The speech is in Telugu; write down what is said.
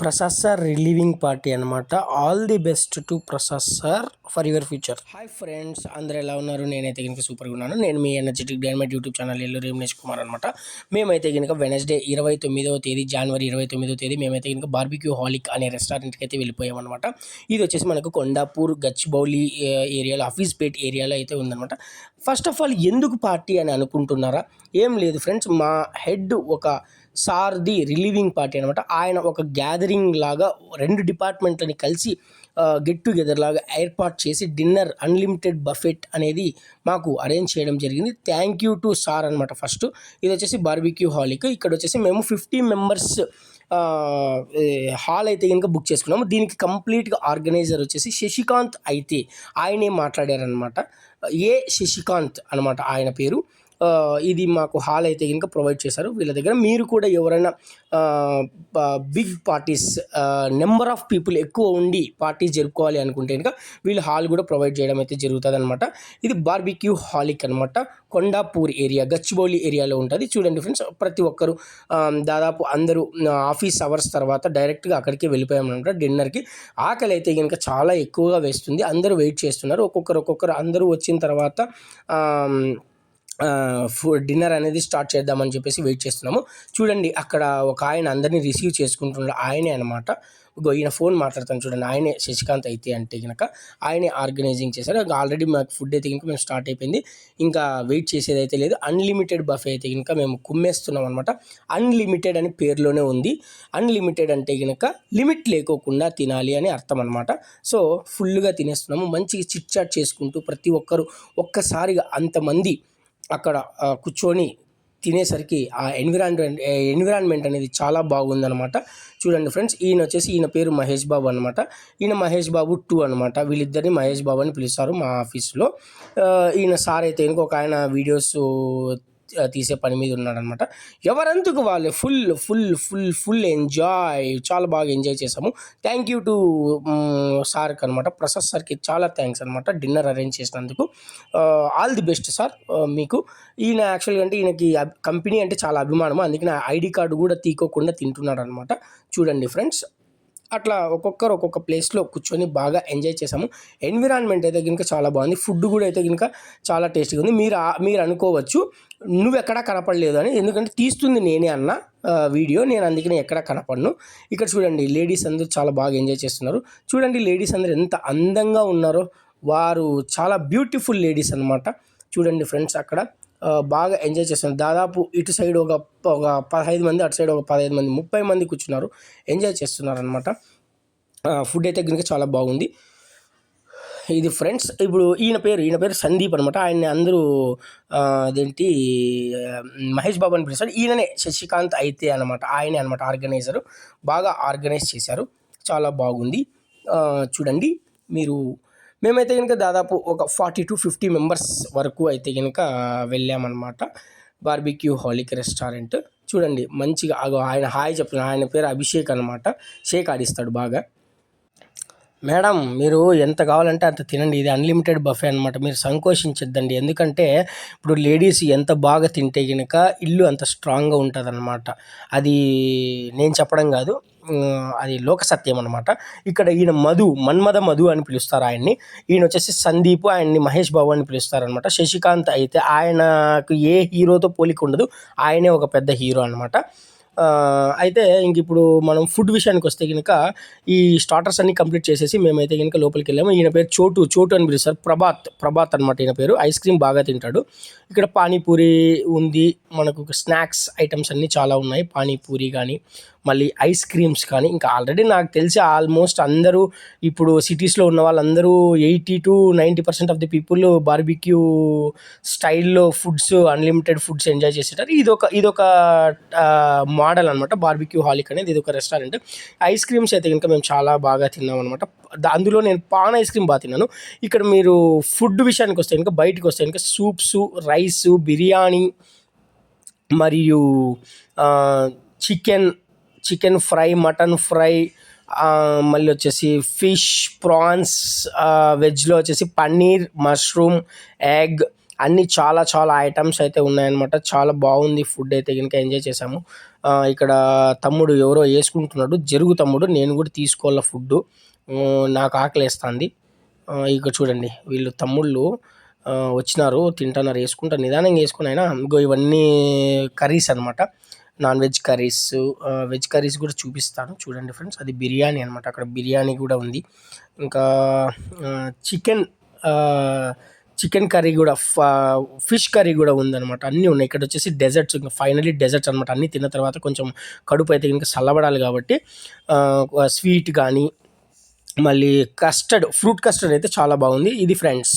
ప్రసాద్ సార్ రిలీవింగ్ పార్టీ అనమాట. All the best to Prasad sir for your future. Hi friends, అందరూ ఎలా ఉన్నారు? నేనైతే కనుక సూపర్గా ఉన్నాను. నేను మీ energetic dynamite YouTube channel Elluru Remanesh Kumar అనమాట. మేమైతే కనుక వెనస్డే 29వ తేదీ జనవరి 29వ తేదీ మేమైతే కనుక బార్బిక్యూ హాలిక్ అనే రెస్టారెంట్కి అయితే వెళ్ళిపోయామన్నమాట. ఇది వచ్చేసి మనకు కొండాపూర్ గచ్చిబౌలి ఏరియాలో హఫీజ్పేట్ ఏరియాలో అయితే ఉందన్నమాట. ఫస్ట్ ఆఫ్ ఆల్ ఎందుకు పార్టీ అని అనుకుంటున్నారా? ఏం లేదు ఫ్రెండ్స్, మా హెడ్ ఒక సార్ది రిలీవింగ్ పార్టీ అనమాట. ఆయన ఒక గ్యాదరింగ్ లాగా 2 డిపార్ట్మెంట్లని కలిసి గెట్ టుగెదర్ లాగా ఏర్పాటు చేసి డిన్నర్ అన్లిమిటెడ్ బఫెట్ అనేది మాకు అరేంజ్ చేయడం జరిగింది. థ్యాంక్ యూ టు సార్ అనమాట. ఫస్ట్ ఇది వచ్చేసి బార్బిక్యూ హాల్కి. ఇక్కడ వచ్చేసి మేము 50 మెంబర్స్ హాల్ అయితే కనుక బుక్ చేసుకున్నాము. దీనికి కంప్లీట్గా ఆర్గనైజర్ వచ్చేసి శశికాంత్ అయితే ఆయనే మాట్లాడారనమాట. శశికాంత్ అనమాట ఆయన పేరు. ఇది మాకు హాల్ అయితే కనుక ప్రొవైడ్ చేశారు వీళ్ళ దగ్గర. మీరు కూడా ఎవరైనా big parties, number of people ఎక్కువ ఉండి పార్టీస్ జరుపుకోవాలి అనుకుంటే కనుక వీళ్ళు హాల్ కూడా ప్రొవైడ్ చేయడం అయితే జరుగుతుంది అనమాట. ఇది బార్బిక్యూ హాలిక్ అనమాట. కొండాపూర్ ఏరియా, గచ్చిబౌలి ఏరియాలో ఉంటుంది. చూడండి ఫ్రెండ్స్, ప్రతి ఒక్కరు దాదాపు అందరూ ఆఫీస్ అవర్స్ తర్వాత డైరెక్ట్గా అక్కడికి వెళ్ళిపోయామన్నమాట డిన్నర్కి. ఆకలి అయితే కనుక చాలా ఎక్కువగా వేస్తుంది. అందరూ వెయిట్ చేస్తున్నారు. ఒక్కొక్కరు అందరూ వచ్చిన తర్వాత డిన్నర్ అనేది స్టార్ట్ చేద్దామని చెప్పేసి వెయిట్ చేస్తున్నాము. చూడండి, అక్కడ ఒక ఆయన అందరినీ రిసీవ్ చేసుకుంటున్నాడు. ఆయనే అనమాట. ఈయన ఫోన్ మాట్లాడతాను చూడండి, ఆయనే శశికాంత్ అయితే అంటే కనుక ఆయనే ఆర్గనైజింగ్ చేశారు. ఆల్రెడీ మాకు ఫుడ్ అయితే కనుక మేము స్టార్ట్ అయిపోయింది. ఇంకా వెయిట్ చేసేది అయితే లేదు. అన్లిమిటెడ్ బఫే అయితే కనుక మేము కుమ్మేస్తున్నాం అనమాట. అన్లిమిటెడ్ అని పేరులోనే ఉంది. అన్లిమిటెడ్ అంటే కనుక లిమిట్ లేకోకుండా తినాలి అని అర్థం అనమాట. సో ఫుల్గా తినేస్తున్నాము. మంచిగా చిట్ చాట్ చేసుకుంటూ ప్రతి ఒక్కరు ఒక్కసారిగా అంతమంది అక్కడ కూర్చొని తినేసరికి ఆ ఎన్విరాన్మెంట్ అనేది చాలా బాగుందనమాట. చూడండి ఫ్రెండ్స్, ఈయన పేరు మహేష్ బాబు అనమాట. ఈయన మహేష్ బాబు 2 అనమాట. వీళ్ళిద్దరిని మహేష్ బాబు అని పిలుస్తారు మా ఆఫీస్లో. ఈయన సార్ అయితే ఇంకొక ఆయన వీడియోస్ తీసే పని మీద ఉన్నాడనమాట. ఎవరందుకు వాళ్ళు ఫుల్ ఎంజాయ్, చాలా బాగా ఎంజాయ్ చేసాము. థ్యాంక్ యూ టు సార్కి అనమాట, ప్రసాద్ సార్కి చాలా థ్యాంక్స్ అనమాట డిన్నర్ అరేంజ్ చేసినందుకు. ఆల్ ది బెస్ట్ సార్ మీకు. ఈయన యాక్చువల్గా అంటే ఈయనకి కంపెనీ అంటే చాలా అభిమానము, అందుకని ఐడి కార్డు కూడా తీసుకోకుండా తింటున్నాడు అనమాట. చూడండి ఫ్రెండ్స్, అట్లా ఒక్కొక్కరు ఒక్కొక్క ప్లేస్లో కూర్చొని బాగా ఎంజాయ్ చేసాము. ఎన్విరాన్మెంట్ అయితే కనుక చాలా బాగుంది. ఫుడ్ కూడా అయితే కనుక చాలా టేస్టీగా ఉంది. మీరు అనుకోవచ్చు నువ్వెక్కడా కనపడలేదు అని, ఎందుకంటే తీస్తుంది నేనే అన్న వీడియో, నేను అందుకని ఎక్కడ కనపడను. ఇక్కడ చూడండి, లేడీస్ అందరూ చాలా బాగా ఎంజాయ్ చేస్తున్నారు. చూడండి లేడీస్ అందరూ ఎంత అందంగా ఉన్నారో. వారు చాలా బ్యూటిఫుల్ లేడీస్ అనమాట. చూడండి ఫ్రెండ్స్, అక్కడ బాగా ఎంజాయ్ చేస్తున్నారు. దాదాపు ఇటు సైడ్ ఒక 15 మంది, అటు సైడ్ ఒక 15 మంది, 30 మంది కూర్చున్నారు, ఎంజాయ్ చేస్తున్నారు అనమాట. ఫుడ్ అయితే కనుక చాలా బాగుంది. ఇది ఫ్రెండ్స్. ఇప్పుడు ఈయన పేరు సందీప్ అనమాట. ఆయన్ని అందరూ అదేంటి మహేష్ బాబు అని పిలుస్తారు. ఈయననే శశికాంత్ అయితే అనమాట. ఆయనే అనమాట ఆర్గనైజరు. బాగా ఆర్గనైజ్ చేశారు, చాలా బాగుంది. చూడండి మీరు, మేమైతే కనుక దాదాపు ఒక 40 to 50 మెంబర్స్ వరకు అయితే కనుక వెళ్ళామన్నమాట బార్బిక్యూ హాలిక్ రెస్టారెంట్. చూడండి మంచిగా ఆయన హాయ్ చెప్తున్నాను. ఆయన పేరు అభిషేక్ అనమాట. షేక్ ఆడిస్తాడు బాగా. మేడం, మీరు ఎంత కావాలంటే అంత తినండి. ఇది అన్లిమిటెడ్ బఫే అనమాట. మీరు సంకోచించద్దండి, ఎందుకంటే ఇప్పుడు లేడీస్ ఎంత బాగా తింటే కనుక ఇల్లు అంత స్ట్రాంగ్గా ఉంటుంది అనమాట. అది నేను చెప్పడం కాదు, అది లోక సత్యం అనమాట. ఇక్కడ ఈయన మన్మథ మధు అని పిలుస్తారు ఆయన్ని. ఈయన వచ్చేసి సందీప్, ఆయన్ని మహేష్ బాబు అని పిలుస్తారనమాట. శశికాంత్ అయితే ఆయనకు ఏ హీరోతో పోలిక ఉండదు, ఆయనే ఒక పెద్ద హీరో అనమాట. అయితే ఇంక ఇప్పుడు మనం ఫుడ్ విషయానికి వస్తే కనుక ఈ స్టార్టర్స్ అన్నీ కంప్లీట్ చేసేసి మేమైతే కనుక లోపలికి వెళ్ళాము. ఈయన పేరు చోటు అని పిలుస్తారు. ప్రభాత్ అనమాట ఈయన పేరు. ఐస్ క్రీమ్ బాగా తింటాడు. ఇక్కడ పానీపూరి ఉంది, మనకు స్నాక్స్ ఐటమ్స్ అన్నీ చాలా ఉన్నాయి. పానీపూరి కానీ, మళ్ళీ ఐస్ క్రీమ్స్ కానీ. ఇంకా ఆల్రెడీ నాకు తెలిసి ఆల్మోస్ట్ అందరూ ఇప్పుడు సిటీస్లో ఉన్న వాళ్ళందరూ 80 to 90% of the people barbecue స్టైల్లో ఫుడ్స్, అన్లిమిటెడ్ ఫుడ్స్ ఎంజాయ్ చేసేటారు. ఇదొక మోడల్ అనమాట బార్బిక్యూ హాలిక్ అనేది. ఇది ఒక రెస్టారెంట్. ఐస్ క్రీమ్స్ అయితే కనుక మేము చాలా బాగా తిన్నాం అనమాట. అందులో నేను పాన్ ఐస్ క్రీమ్ బాగా తిన్నాను. ఇక్కడ మీరు ఫుడ్ విషయానికి వస్తే కనుక, బయటకు వస్తే కనుక సూప్స్, రైస్, బిర్యానీ మరియు చికెన్ ఫ్రై, మటన్ ఫ్రై, మళ్ళీ వచ్చేసి ఫిష్, ప్రాన్స్, వెజ్లో వచ్చేసి పన్నీర్, మష్రూమ్, ఎగ్, అన్నీ చాలా చాలా ఐటమ్స్ అయితే ఉన్నాయన్నమాట. చాలా బాగుంది ఫుడ్ అయితే గనుక ఎంజాయ్ చేశాము. ఇక్కడ తమ్ముడు ఎవరో యేసుకుంటున్నాడు. జరుగు తమ్ముడు నేను కూడా తీసుకోవాల ఫుడ్డు. నాకు ఆకలేస్తాంది. ఇక చూడండి వీళ్ళు తమ్ముళ్ళు వచ్చినారు తింటున్నారు. యేసుకుంటారు నిదానంగా యేసుకొని అయినా ఇగో ఇవన్నీ కర్రీస్ అనమాట. Non veg curries, veg curries కూడా చూపిస్తాను చూడండి ఫ్రెండ్స్. అది బిర్యానీ అనమాట. అక్కడ బిర్యానీ కూడా ఉంది. ఇంకా చికెన్ చికెన్ కర్రీ కూడా ఫిష్ కర్రీ కూడా ఉందనమాట. అన్నీ ఉన్నాయి. ఇక్కడ వచ్చేసి డెజర్ట్స్, ఇంకా ఫైనలీ డెజర్ట్స్ అనమాట. అన్నీ తిన్న తర్వాత కొంచెం కడుపు అయితే ఇంకా చల్లబడాలి కాబట్టి స్వీట్ కానీ మళ్ళీ కస్టర్డ్, ఫ్రూట్ కస్టర్డ్ అయితే చాలా బాగుంది. ఇది ఫ్రెండ్స్.